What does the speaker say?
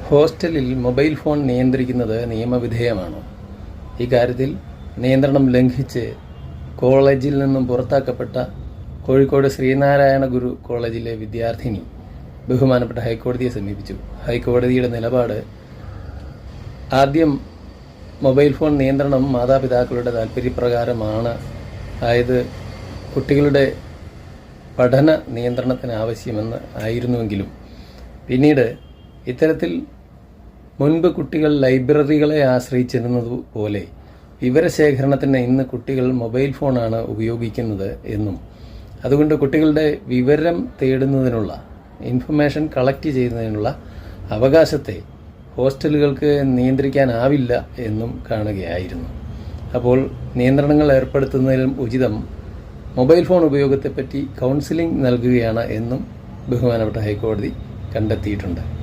ഹോസ്റ്റലിൽ mobile phone നിയന്ത്രിക്കുന്നത് നിയമവിധേയമാണോ? ഇക്കാര്യത്തിൽ നിയന്ത്രണം ലംഘിച്ച് കോളേജിൽ നിന്നും പുറത്താക്കപ്പെട്ട കോഴിക്കോട് ശ്രീനാരായണ ഗുരു കോളേജിലെ വിദ്യാർത്ഥിനി ബഹുമാനപ്പെട്ട ഹൈക്കോടതിയെ സമീപിച്ചു. ഹൈക്കോടതിയുടെ നിലപാട്, ആദ്യം മൊബൈൽ ഫോൺ നിയന്ത്രണം മാതാപിതാക്കളുടെ താൽപ്പര്യപ്രകാരമാണ്, അതായത് കുട്ടികളുടെ പഠന നിയന്ത്രണത്തിന് ആവശ്യമെന്ന് ആയിരുന്നുവെങ്കിലും പിന്നീട് ഇത്തരത്തിൽ മുൻപ് കുട്ടികൾ ലൈബ്രറികളെ ആശ്രയിച്ചിരുന്നതുപോലെ വിവരശേഖരണത്തിന് ഇന്ന് കുട്ടികൾ മൊബൈൽ ഫോണാണ് ഉപയോഗിക്കുന്നത് എന്നും അതുകൊണ്ട് കുട്ടികളുടെ വിവരം തേടുന്നതിനുള്ള, ഇൻഫർമേഷൻ കളക്ട് ചെയ്യുന്നതിനുള്ള അവകാശത്തെ ഹോസ്റ്റലുകൾക്ക് നിയന്ത്രിക്കാനാവില്ല എന്നും കാണുകയായിരുന്നു. അപ്പോൾ നിയന്ത്രണങ്ങൾ ഏർപ്പെടുത്തുന്നതിലും ഉചിതം മൊബൈൽ ഫോൺ ഉപയോഗത്തെപ്പറ്റി കൗൺസിലിംഗ് നൽകുകയാണ് എന്നും ബഹുമാനപ്പെട്ട ഹൈക്കോടതി കണ്ടെത്തിയിട്ടുണ്ട്.